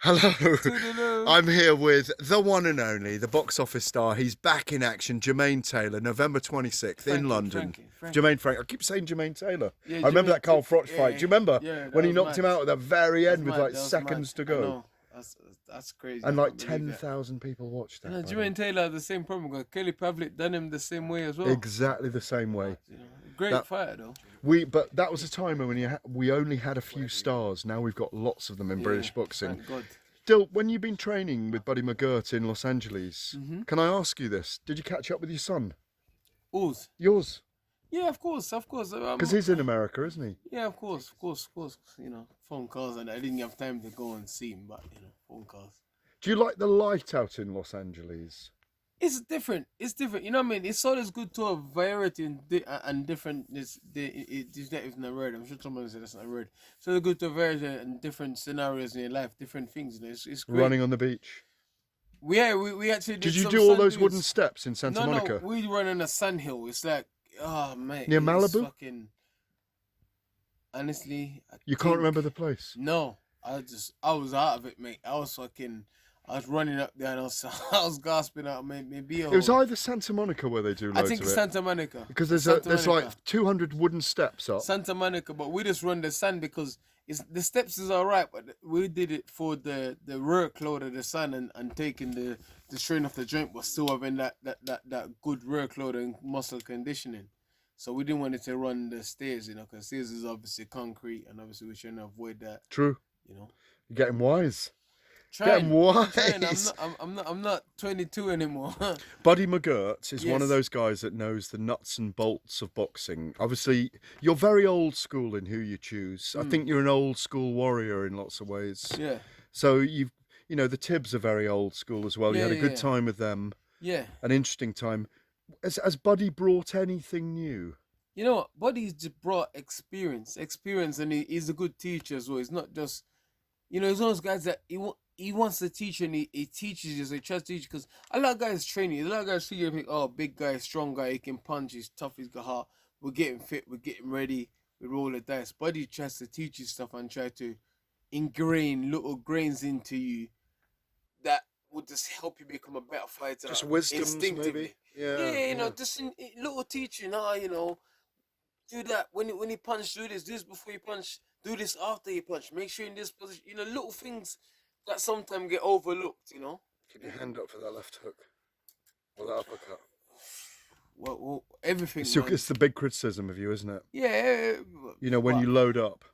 Hello. Toodaloo. I'm here with the one and only, the box office star. He's back in action, Jermaine Taylor, November 26th in London. Jermaine Franklin. I keep saying Jermaine Taylor. Yeah, I remember Jermaine that Carl Froch fight. Do you remember when he knocked him out at the very end with like seconds to go? No, that's crazy. And like 10,000 people watched that. You know, Jermaine Taylor had the same problem because Kelly Pavlik done him the same way as well. Exactly the same way. You know, great fighter though. But that was a time when we only had a few stars. Now we've got lots of them in British boxing. Thank God. Dill, when you've been training with Buddy McGirt in Los Angeles, can I ask you this? Did you catch up with your son? Whose? Yours? Yeah, of course. Because he's in America, isn't he? Yeah, of course. You know, phone calls, and I didn't have time to go and see him, but you know, phone calls. Do you like the light out in Los Angeles? It's different. You know what I mean? It's always good to have variety and different. It's not even a word. I'm sure someone said that's not a word. So it's good to have variety and different scenarios in your life, different things. You know, it's great. Running on the beach. We actually did. Did you some do all sand those dunes. wooden steps in Santa Monica? No, we run on a sand hill. It's like, oh man, near Malibu. Fucking, honestly, you can't remember the place. No, I was out of it, mate. I was running up there and I was gasping out, maybe. It was either Santa Monica where they do loads I think of it. Santa Monica. Because there's like 200 wooden steps up. Santa Monica, but we just run the sand because the steps is alright, but we did it for the workload of the sun and taking the strain off the joint, but still having that good workload and muscle conditioning. So we didn't want it to run the stairs, you know, because stairs is obviously concrete, and obviously we're trying to avoid that. True. You know, you're getting wise. Trying. Wise. I'm not 22 anymore. Buddy McGirt is one of those guys that knows the nuts and bolts of boxing. Obviously, you're very old school in who you choose. I think you're an old school warrior in lots of ways. Yeah. So you know, the Tibbs are very old school as well. You had a good time with them. Yeah. An interesting time. Has Buddy brought anything new? You know what? Buddy's just brought experience, and he's a good teacher as well. He's not just, you know, he's one of those guys that he wants to teach and he teaches you, so he tries to teach, because a lot of guys training. A lot of guys see you think, oh, big guy, strong guy, he can punch, he's tough, he's got heart. We're getting fit, we're getting ready, we roll the dice. Buddy tries to teach you stuff and try to ingrain little grains into you that would just help you become a better fighter. Just wisdom, maybe. Yeah, you know, just in little teaching. You know, do that when you punch. Do this before you punch. Do this after you punch. Make sure in this position. You know, little things that sometimes get overlooked. You know. Keep your hand up for that left hook or that uppercut. Well, everything. It's the big criticism of you, isn't it? Yeah. You know, when you load up.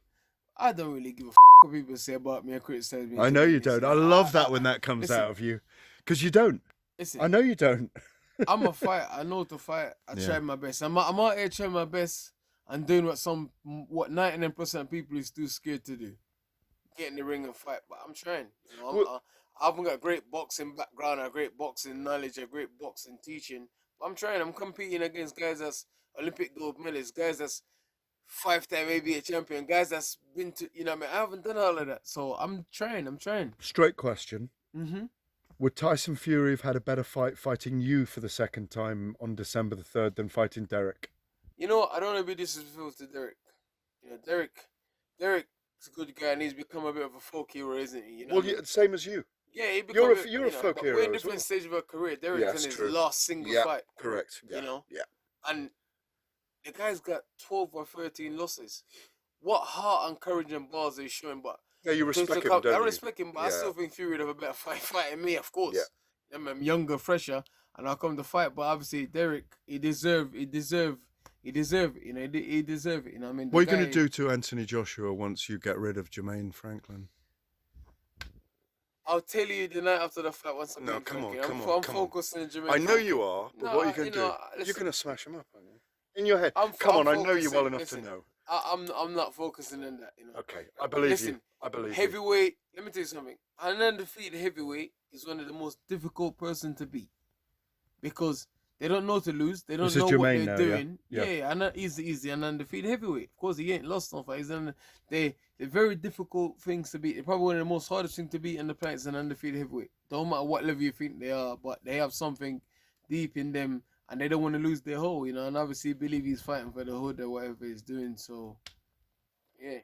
I don't really give a what people say about me or criticize me. I know you don't. I love that when that comes out of you, because you don't. Listen, I know you don't. I'm a fighter. I know to fight. I try my best. I'm out here trying my best and doing what 99% of people is too scared to do. Get in the ring and fight. But I'm trying. You know, I haven't got a great boxing background, a great boxing knowledge, a great boxing teaching. But I'm trying. I'm competing against guys that's Olympic gold medalists, guys that's 5-time ABA champion, guys that's been to, you know what I mean? I haven't done all of that. So I'm trying. Straight question. Mm-hmm. Would Tyson Fury have had a better fight fighting you for the second time on December the 3rd than fighting Derek? You know what? I don't want to be disrespectful to Derek. You know, Derek's a good guy and he's become a bit of a folk hero, isn't he? You know, well, yeah, same as you. Yeah, you're a folk hero. We're in different stages of our career. Derek's in his last single fight. Correct. Yeah. You know? Yeah. And the guy's got 12 or 13 losses. What heart and courage and balls are you showing? But yeah, you respect him, don't you? I respect him, but I still think Fury would have a better fight than me, of course. Yeah. I'm younger, fresher, and I'll come to fight. But obviously, Derek, he deserve it. You know, he deserve it. You know, what I mean, what are you going to do to Anthony Joshua once you get rid of Jermaine Franklin? I'll tell you the night after the fight once I'm come on. I'm focusing on Jermaine. I know you are, but what are you going to do? You're going to smash him up, aren't you? In your head. Come on, I know you well enough to know. I'm not focusing on that, you know. Okay, I believe you. I believe heavyweight, let me tell you something. An undefeated heavyweight is one of the most difficult person to beat. Because they don't know to lose. They don't know what they're doing. Yeah, and he's an undefeated heavyweight. Of course, he ain't lost no fight. They're very difficult things to beat. They're probably one of the most hardest things to beat in the planet is an undefeated heavyweight. Don't matter what level you think they are, but they have something deep in them. And they don't want to lose their whole, you know, and obviously believe he's fighting for the hood or whatever he's doing, so, yeah.